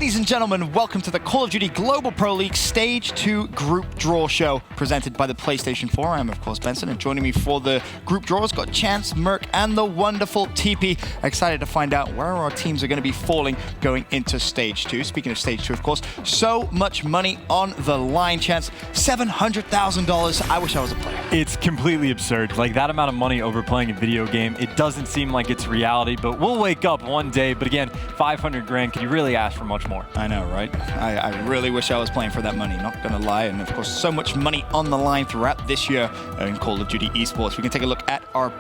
Ladies and gentlemen, welcome to the Call of Duty Global Pro League Stage 2 Group Draw Show, presented by the PlayStation 4. I'm, of course, Benson, and joining me for the group draws got Chance, Merc, and the wonderful TP. Excited to find out where our teams are going to be falling going into Stage 2. Speaking of Stage 2, of course, so much money on the line, Chance. $700,000. I wish I was a player. It's completely absurd. Like, that amount of money over playing a video game, it doesn't seem like it's reality, but we'll wake up one day. But again, 500 grand, can you really ask for much more? I know, right? I really wish I was playing for that money, not gonna lie. And of course, so much money on the line throughout this year in Call of Duty Esports. We can take a look at our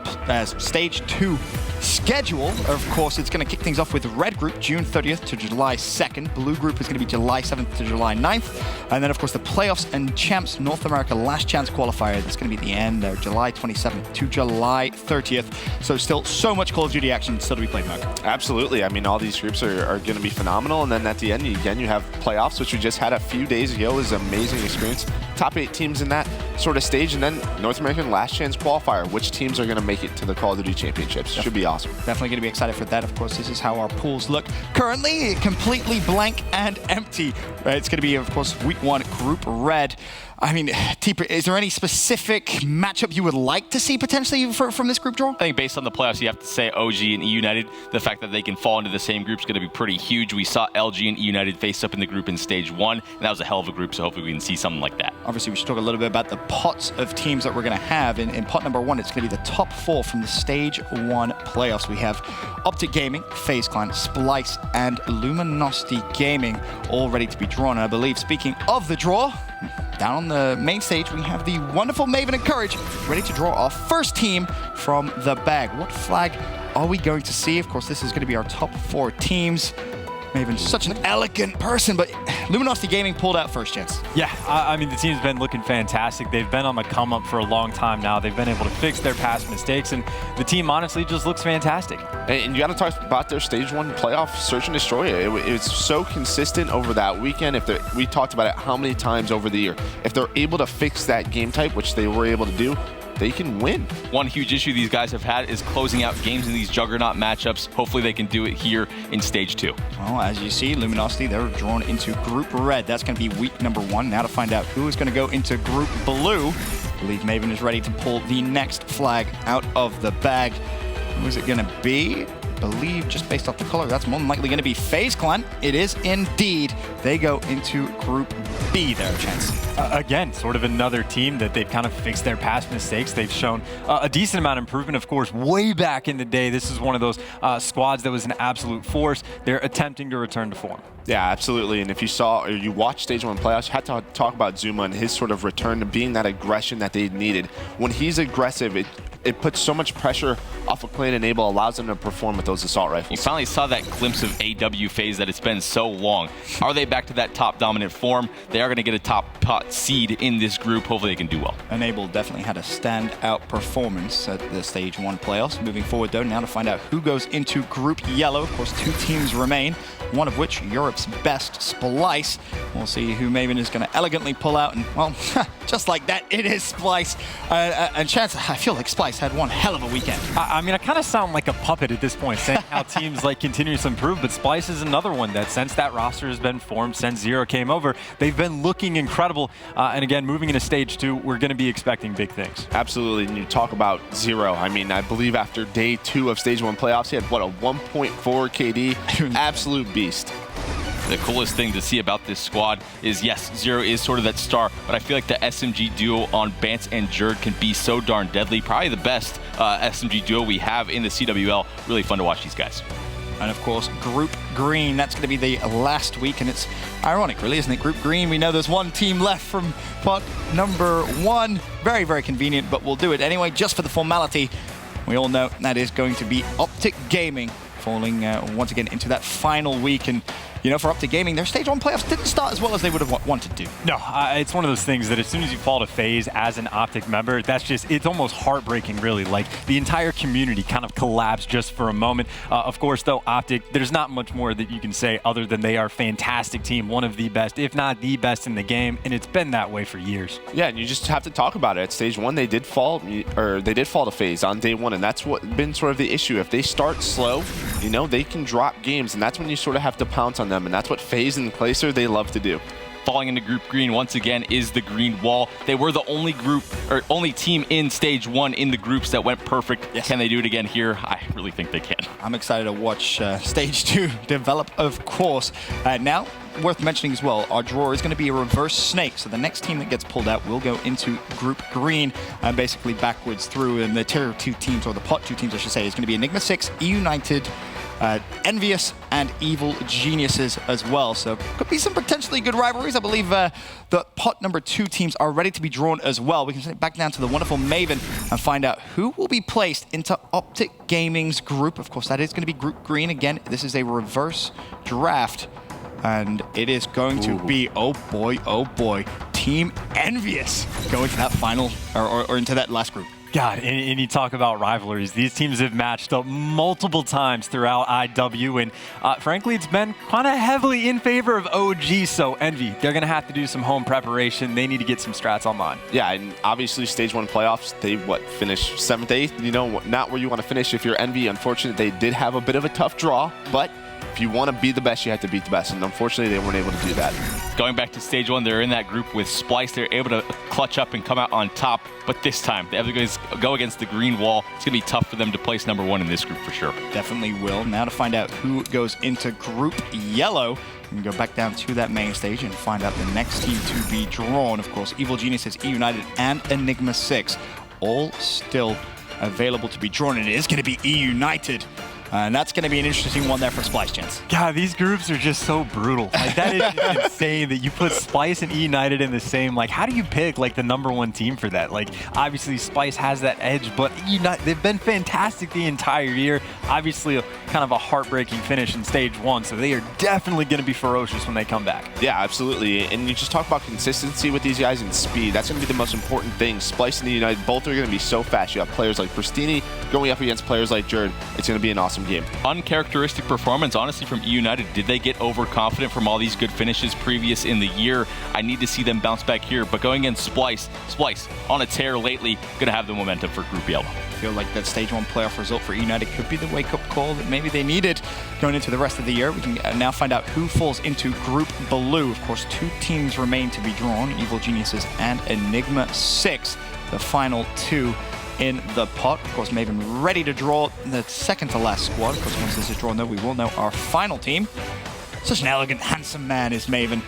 Stage 2 schedule. Of course, it's gonna kick things off with Red Group, June 30th to July 2nd. Blue Group is gonna be July 7th to July 9th. And then, of course, the Playoffs and Champs North America Last Chance Qualifier. That's gonna be the end there, July 27th to July 30th. So still so much Call of Duty action still to be played, Mark. Absolutely. I mean, all these groups are going to be phenomenal. And then at the end, again, you have playoffs, which we just had a few days ago. It was an amazing experience. Top 8 teams in that sort of stage. And then North American Last Chance Qualifier. Which teams are going to make it to the Call of Duty Championships? Should be awesome. Definitely going to be excited for that. Of course, this is how our pools look. Currently, completely blank and empty. It's going to be, of course, Week 1, Group Red. I mean, Teeper, is there any specific matchup you would like to see potentially from this group draw? I think based on the playoffs, you have to say OG and E United. The fact that they can fall into the same group is going to be pretty huge. We saw LG and E United face up in the group in Stage 1, and that was a hell of a group, so hopefully we can see something like that. Obviously, we should talk a little bit about the pots of teams that we're going to have. In pot number 1, it's going to be the top 4 from the Stage 1 playoffs. We have Optic Gaming, FaZe Clan, Splice, and Luminosity Gaming all ready to be drawn. And I believe, speaking of the draw, down on the main stage, we have the wonderful Maven and Courage ready to draw our first team from the bag. What flag are we going to see? Of course, this is going to be our top 4 teams. Maven's such an elegant person, but Luminosity Gaming pulled out first, Chance. Yeah, I mean, the team's been looking fantastic. They've been on the come up for a long time now. They've been able to fix their past mistakes, and the team honestly just looks fantastic. And you got to talk about their Stage 1 playoff search and destroy. It's so consistent over that weekend. We talked about it how many times over the year. If they're able to fix that game type, which they were able to do, they can win. One huge issue these guys have had is closing out games in these juggernaut matchups. Hopefully they can do it here in Stage 2. Well, as you see, Luminosity, they're drawn into Group Red. That's going to be week number 1. Now to find out who is going to go into Group Blue. I believe Maven is ready to pull the next flag out of the bag. Who is it going to be? I believe, just based off the color, that's more than likely going to be FaZe Clan. It is indeed. They go into Group B there, Chance. Again, sort of another team that they've kind of fixed their past mistakes. They've shown a decent amount of improvement, of course, way back in the day. This is one of those squads that was an absolute force. They're attempting to return to form. Yeah, absolutely. And if you saw or you watched Stage 1 playoffs, you had to talk about Zuma and his sort of return to being that aggression that they needed. When he's aggressive, it puts so much pressure off of Clan Enable, allows them to perform with those assault rifles. You finally saw that glimpse of AW phase that it's been so long. Are they back to that top dominant form? They are going to get a top pot seed in this group. Hopefully they can do well. Enable definitely had a standout performance at the Stage 1 playoffs. Moving forward, though, now to find out who goes into Group Yellow. Of course, 2 teams remain, one of which Europe's best, Splice. We'll see who Maven is going to elegantly pull out. And, well, just like that, it is Splice. And Chance, I feel like Splice had one hell of a weekend. I mean, I kind of sound like a puppet at this point, saying how teams like continue to improve, but Splice is another one that since that roster has been formed, since Zero came over, they've been looking incredible. And again, moving into Stage 2, we're going to be expecting big things. Absolutely. And you talk about Zero. I mean, I believe after day 2 of Stage 1 playoffs, he had, what, a 1.4 KD? Absolute beast. The coolest thing to see about this squad is, yes, Zero is sort of that star, but I feel like the SMG duo on Bance and Jerd can be so darn deadly. Probably the best SMG duo we have in the CWL. Really fun to watch these guys. And of course, Group Green, that's going to be the last week, and it's ironic, really, isn't it? Group Green, we know there's one team left from pot number 1. Very, very convenient, but we'll do it anyway, just for the formality. We all know that is going to be Optic Gaming, falling once again into that final week. And you know, for Optic Gaming, their Stage 1 playoffs didn't start as well as they would have wanted to. No, it's one of those things that as soon as you fall to FaZe as an Optic member, it's almost heartbreaking, really. Like, the entire community kind of collapsed just for a moment. Of course, though, Optic, there's not much more that you can say other than they are a fantastic team, one of the best, if not the best in the game, and it's been that way for years. Yeah, and you just have to talk about it. At Stage 1, they did fall to FaZe on day 1, and that's what been sort of the issue. If they start slow, you know, they can drop games, and that's when you sort of have to pounce on them. them, and that's what FaZe and Clayster, they love to do. Falling into Group Green once again is the Green Wall. They were the only team in Stage 1 in the groups that went perfect. Yes. Can they do it again here? I really think they can. I'm excited to watch Stage 2 develop, of course. Now, worth mentioning as well, our draw is going to be a reverse snake. So the next team that gets pulled out will go into Group Green, basically backwards through. And the Tier 2 teams, or the Pot 2 teams, I should say, is going to be Enigma 6, United, Envious, and Evil Geniuses as well. So could be some potentially good rivalries. I believe the Pot number 2 teams are ready to be drawn as well. We can send it back down to the wonderful Maven and find out who will be placed into Optic Gaming's group. Of course, that is going to be Group Green again. This is a reverse draft. And it is going to be, oh boy, Team Envious going to that final, or into that last group. God, and you talk about rivalries. These teams have matched up multiple times throughout IW, and frankly, it's been kind of heavily in favor of OG, so Envy, they're going to have to do some home preparation. They need to get some strats online. Yeah, and obviously Stage 1 playoffs, they, finished 7th, 8th? You know, not where you want to finish if you're Envy. Unfortunately, they did have a bit of a tough draw, but if you want to be the best, you have to beat the best, and unfortunately, they weren't able to do that. Going back to Stage 1, they're in that group with Splice. They're able to clutch up and come out on top, but this time, they have to go against the Green Wall. It's going to be tough for them to place number 1 in this group for sure. Definitely will. Now to find out who goes into Group Yellow, we can go back down to that main stage and find out the next team to be drawn. Of course, Evil Geniuses, E United, and Enigma 6, all still available to be drawn, and it is going to be E United. And that's going to be an interesting one there for Splice Chance. God, these groups are just so brutal. Like, that is just insane that you put Splice and E United in the same. Like, how do you pick, like, the number 1 team for that? Like, obviously, Splice has that edge, but they've been fantastic the entire year. Obviously, kind of a heartbreaking finish in Stage 1, so they are definitely going to be ferocious when they come back. Yeah, absolutely. And you just talk about consistency with these guys and speed. That's going to be the most important thing. Splice and E United, both are going to be so fast. You have players like Pristini going up against players like Jerd. It's going to be an awesome game. Uncharacteristic performance, honestly, from E United. Did they get overconfident from all these good finishes previous in the year? I need to see them bounce back here, but going against Splice on a tear lately, going to have the momentum for Group Yellow. I feel like that Stage 1 playoff result for E United could be the wake-up call that maybe they needed going into the rest of the year. We can now find out who falls into Group Blue. Of course, 2 teams remain to be drawn, Evil Geniuses and Enigma 6, the final 2 in the pot. Of course, Maven ready to draw the second to last squad. Of course, once this is drawn, though, we will know our final team. Such an elegant, handsome man is Maven.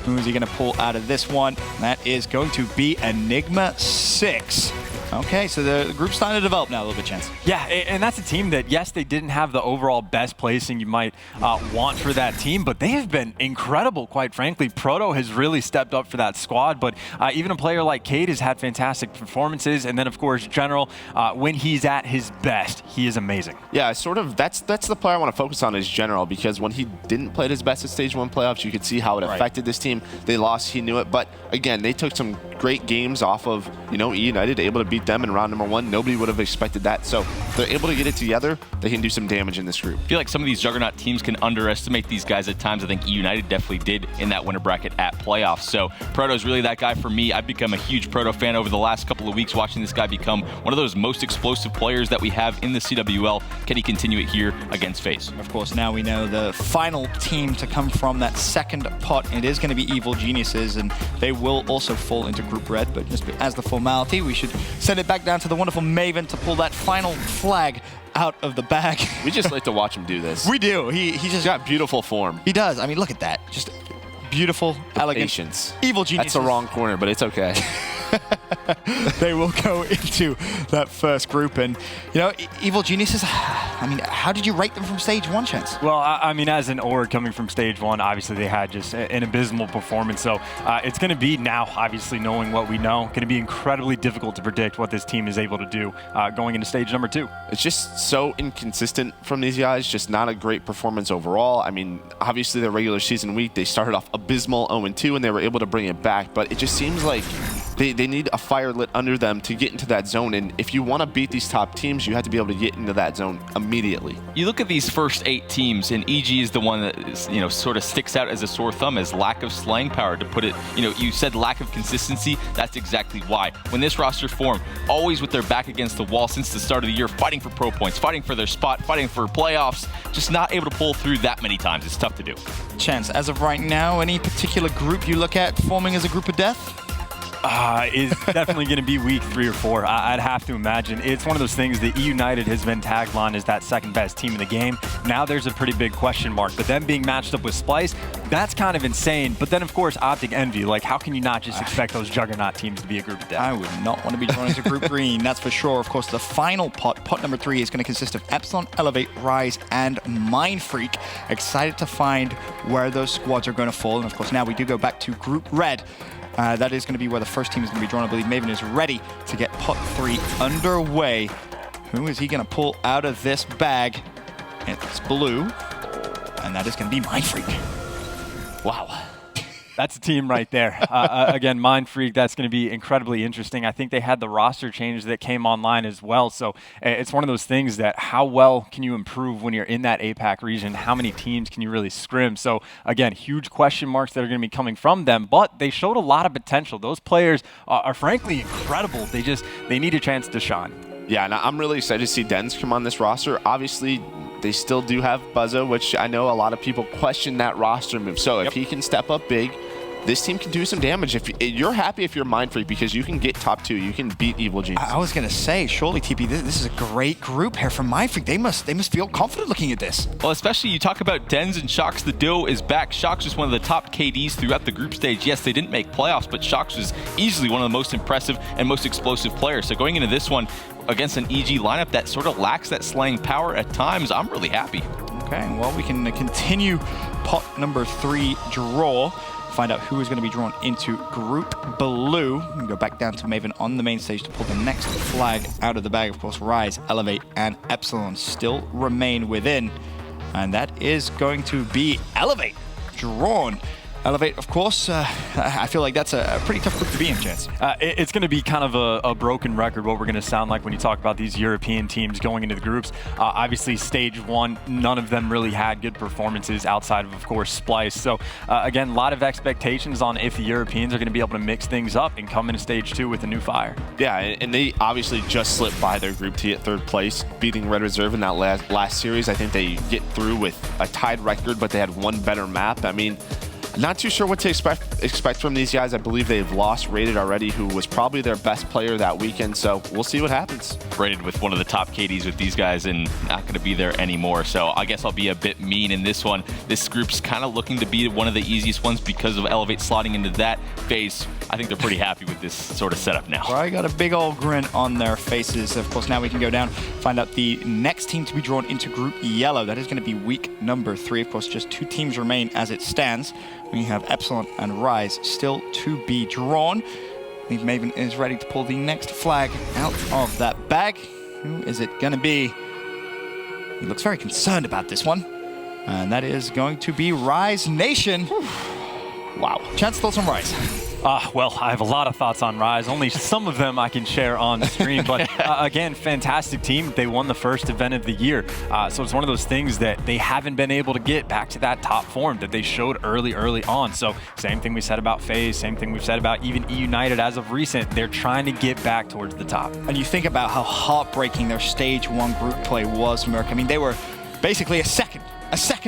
Who is he going to pull out of this one? That is going to be Enigma 6. Okay, so the group's starting to develop now a little bit, Chance. Yeah, and that's a team that, yes, they didn't have the overall best placing you might want for that team, but they have been incredible, quite frankly. Proto has really stepped up for that squad, but even a player like Cade has had fantastic performances, and then, of course, General, when he's at his best, he is amazing. Yeah, sort of, that's the player I want to focus on is General, because when he didn't play at his best at Stage 1 playoffs, you could see how it affected this team. They lost, he knew it, but again, they took some great games off of, E United, able to beat them in round number 1. Nobody would have expected that. So if they're able to get it together, they can do some damage in this group. I feel like some of these juggernaut teams can underestimate these guys at times. I think E United definitely did in that winner bracket at playoffs. So Proto's really that guy for me. I've become a huge Proto fan over the last couple of weeks, watching this guy become one of those most explosive players that we have in the CWL. Can he continue it here against FaZe? Of course, now we know the final team to come from that second pot. It is going to be Evil Geniuses, and they will also fall into Group Red. But just as the formality, we should send it back down to the wonderful Maven to pull that final flag out of the bag. We just like to watch him do this. We do. He's just got beautiful form. He does. I mean, look at that. Just beautiful, elegant. Patience. Evil Geniuses. That's the wrong corner, but it's okay. They will go into that first group, and Evil Geniuses, I mean, how did you rate them from Stage 1, Chance? Well, I mean, as an org coming from Stage 1, obviously they had just an abysmal performance, so it's going to be now, obviously knowing what we know, going to be incredibly difficult to predict what this team is able to do going into Stage number 2. It's just so inconsistent from these guys, just not a great performance overall. I mean, obviously the regular season week, they started off abysmal 0-2, and they were able to bring it back, but it just seems like They need a fire lit under them to get into that zone. And if you want to beat these top teams, you have to be able to get into that zone immediately. You look at these first 8 teams, and EG is the one that is, sort of sticks out as a sore thumb, as lack of slaying power, to put it. You said lack of consistency. That's exactly why. When this roster formed, always with their back against the wall since the start of the year, fighting for pro points, fighting for their spot, fighting for playoffs, just not able to pull through that many times. It's tough to do. Chance, as of right now, any particular group you look at forming as a group of death? Is definitely going to be week 3 or 4. I'd have to imagine. It's one of those things that United has been tagged on as that second best team in the game. Now there's a pretty big question mark. But them being matched up with Splice, that's kind of insane. But then, of course, Optic Envy. Like, how can you not just expect those juggernaut teams to be a group of death? I would not want to be drawn into Group Green, that's for sure. Of course, the final pot number 3, is going to consist of Epsilon, Elevate, Rise, and Mind Freak. Excited to find where those squads are going to fall. And, of course, now we do go back to Group Red. That is going to be where the first team is going to be drawn. I believe Maven is ready to get pot 3 underway. Who is he going to pull out of this bag? It's blue, and that is going to be Mind Freak. Wow. That's a team right there. Again, Mind Freak, that's going to be incredibly interesting. I think they had the roster change that came online as well. So it's one of those things that how well can you improve when you're in that APAC region? How many teams can you really scrim? So again, huge question marks that are going to be coming from them, but they showed a lot of potential. Those players are frankly incredible. They need a chance to shine. Yeah, and I'm really excited to see Dens come on this roster. Obviously, they still do have Buzzo, which I know a lot of people question that roster move. So if he can step up big, this team can do some damage. If you're happy if you're Mind Freak, because you can get top 2, you can beat Evil Genius. I was going to say, surely, TP, this is a great group here from Mind Freak. They must feel confident looking at this. Well, especially you talk about Dens and Shox. The duo is back. Shox was one of the top KDs throughout the group stage. Yes, they didn't make playoffs, but Shox was easily one of the most impressive and most explosive players. So going into this one against an EG lineup that sort of lacks that slaying power at times, I'm really happy. Okay, well, we can continue pot number 3 draw. Find out who is going to be drawn into Group Blue. We can go back down to Maven on the main stage to pull the next flag out of the bag. Of course, Rise, Elevate, and Epsilon still remain within. And that is going to be Elevate drawn. Elevate, of course, I feel like that's a pretty tough group to be in, Chance. It's going to be kind of a broken record, what we're going to sound like when you talk about these European teams going into the groups. Obviously, stage 1, none of them really had good performances outside of course, Splice. So, again, a lot of expectations on if the Europeans are going to be able to mix things up and come into stage 2 with a new fire. Yeah, and they obviously just slipped by their group to get 3rd place, beating Red Reserve in that last series. I think they get through with a tied record, but they had one better map. I mean, not too sure what to expect from these guys. I believe they've lost Rated already, who was probably their best player that weekend. So we'll see what happens. Rated with one of the top KDs with these guys and not going to be there anymore. So I guess I'll be a bit mean in this one. This group's kind of looking to be one of the easiest ones because of Elevate slotting into that phase. I think they're pretty happy with this sort of setup now. Well, I got a big old grin on their faces. Of course, now we can go down, find out the next team to be drawn into Group Yellow. That is going to be week number 3. Of course, just 2 teams remain as it stands. We have Epsilon and Rise still to be drawn. I think Maven is ready to pull the next flag out of that bag. Who is it going to be? He looks very concerned about this one. And that is going to be Rise Nation. Wow. Chance, thoughts on Rise? Well, I have a lot of thoughts on Rise. Only some of them I can share on stream. But again, fantastic team. They won the first event of the year. So it's one of those things that they haven't been able to get back to that top form that they showed early on. So same thing we said about FaZe, same thing we've said about even United as of recent. They're trying to get back towards the top. And you think about how heartbreaking their stage 1 group play was, Merc. I mean, they were basically a second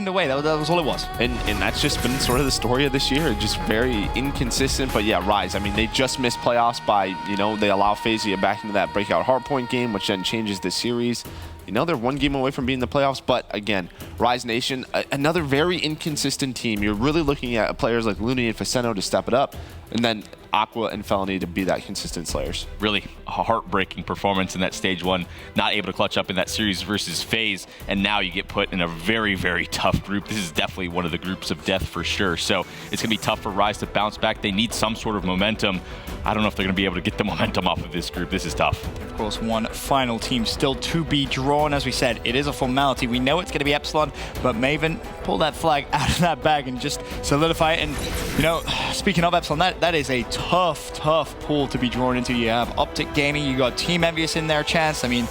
away. That was all it was. And that's just been sort of the story of this year. Just very inconsistent. But yeah, Rise. I mean, they just missed playoffs by, they allow FaZe to get back into that breakout hardpoint game, which then changes the series. They're 1 game away from being in the playoffs. But again, Rise Nation, another very inconsistent team. You're really looking at players like Looney and Faceno to step it up. And then Aqua and Felony to be that consistent slayers. Really a heartbreaking performance in that stage 1, not able to clutch up in that series versus FaZe, and now you get put in a very, very tough group. This is definitely one of the groups of death for sure, so it's going to be tough for Rise to bounce back. They need some sort of momentum. I don't know if they're going to be able to get the momentum off of this group. This is tough. Of course, one final team still to be drawn. As we said, it is a formality. We know it's going to be Epsilon, but Maven, pull that flag out of that bag and just solidify it. And, speaking of Epsilon, that is a tough pool to be drawn into. You have Optic Gaming, you got Team Envious in there, Chance. I mean,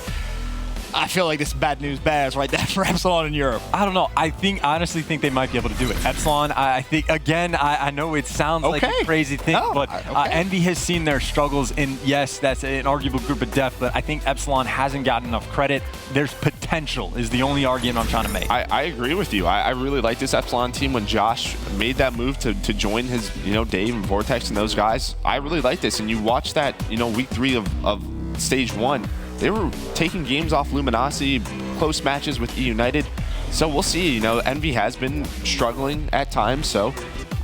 I feel like this is bad news bears right there for Epsilon in Europe. I don't know. I honestly think they might be able to do it. Epsilon, I think, again, I know it sounds like a crazy thing, but Envy has seen their struggles, and yes, that's an arguable group of death, but I think Epsilon hasn't gotten enough credit. There's potential is the only argument I'm trying to make. I agree with you. I really like this Epsilon team. When Josh made that move to join his, Dave and Vortex and those guys, I really like this. And you watch that, week 3 of stage 1, they were taking games off Luminosity, close matches with E United. So we'll see. Envy has been struggling at times, so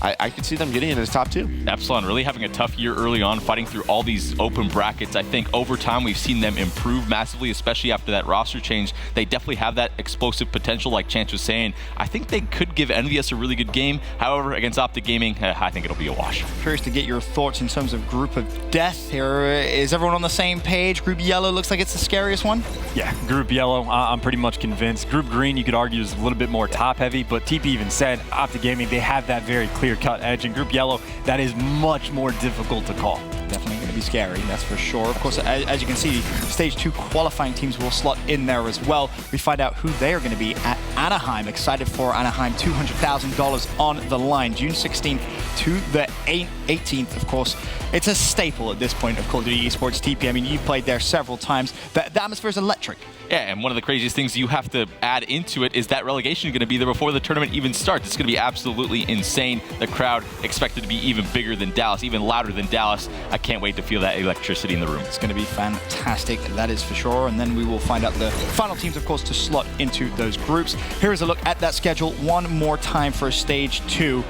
I could see them getting into the top 2. Epsilon really having a tough year early on, fighting through all these open brackets. I think over time we've seen them improve massively, especially after that roster change. They definitely have that explosive potential, like Chance was saying. I think they could give Envious a really good game. However, against Optic Gaming, I think it'll be a wash. Curious to get your thoughts in terms of group of death here. Is everyone on the same page? Group Yellow looks like it's the scariest one. Yeah, Group Yellow, I'm pretty much convinced. Group Green, you could argue, is a little bit more top-heavy, but TP even said Optic Gaming, they have that very clear-cut edge. In Group Yellow, that is much more difficult to call. Definitely going to be scary, that's for sure. Of course, as you can see, Stage 2 qualifying teams will slot in there as well. We find out who they are going to be at Anaheim. Excited for Anaheim, $200,000 on the line. June 16th to the 18th, of course. It's a staple at this point of Call of Duty Esports TP. I mean, you've played there several times. The atmosphere is electric. Yeah, and one of the craziest things you have to add into it is that relegation is going to be there before the tournament even starts. It's going to be absolutely insane. The crowd expected to be even bigger than Dallas, even louder than Dallas. I can't wait to feel that electricity in the room. It's going to be fantastic, that is for sure. And then we will find out the final teams, of course, to slot into those groups. Here is a look at that schedule one more time for Stage 2.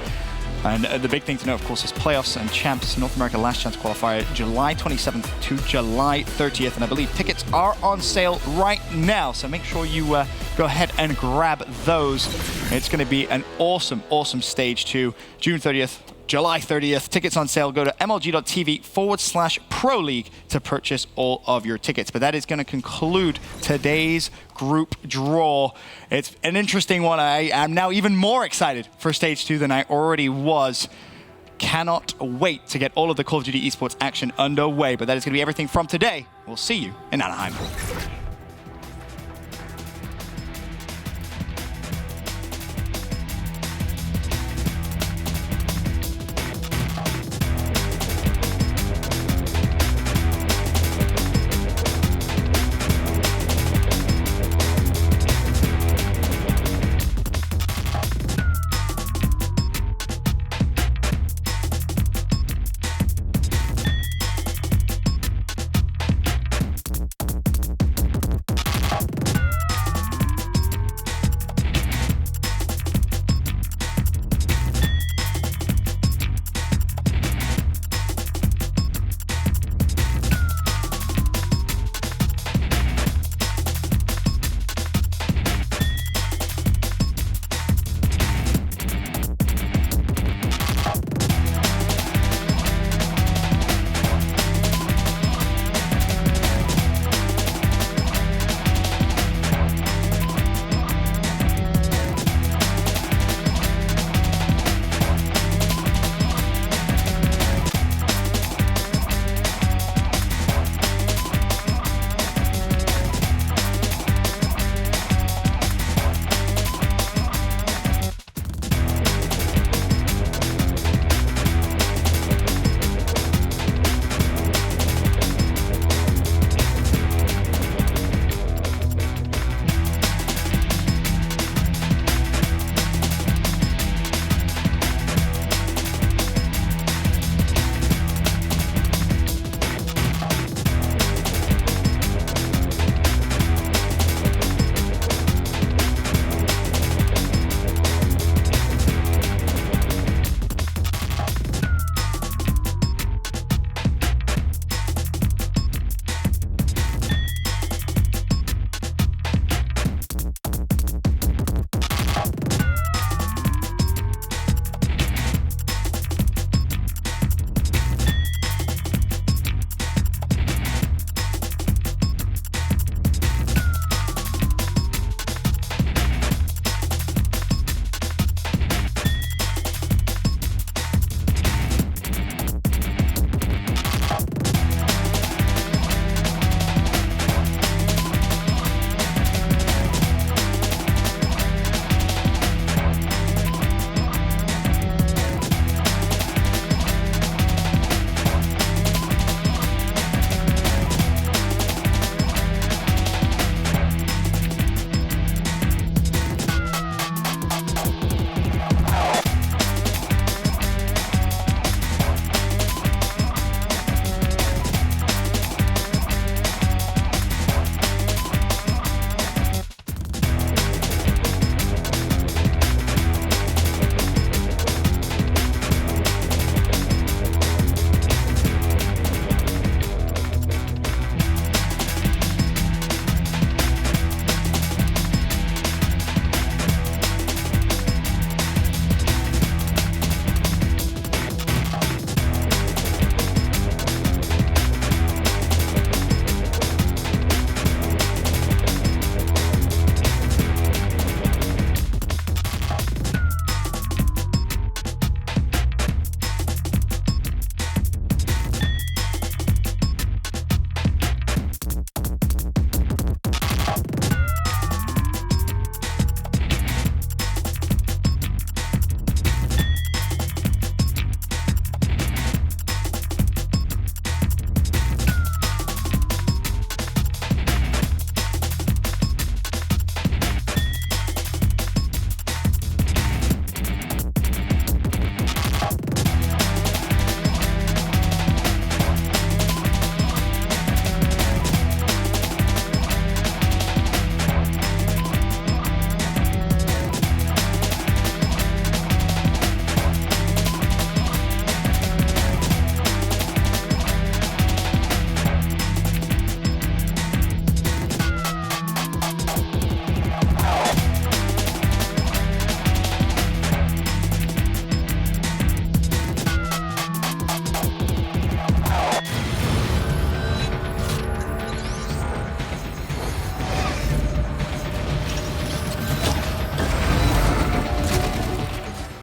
And the big thing to know, of course, is playoffs and champs, North America Last Chance qualifier, July 27th to July 30th. And I believe tickets are on sale right now. So make sure you go ahead and grab those. It's going to be an awesome Stage 2, June 30th. July 30th, tickets on sale. Go to mlg.tv/Pro League to purchase all of your tickets. But that is going to conclude today's group draw. It's an interesting one. I am now even more excited for Stage 2 than I already was. Cannot wait to get all of the Call of Duty Esports action underway. But that is going to be everything from today. We'll see you in Anaheim.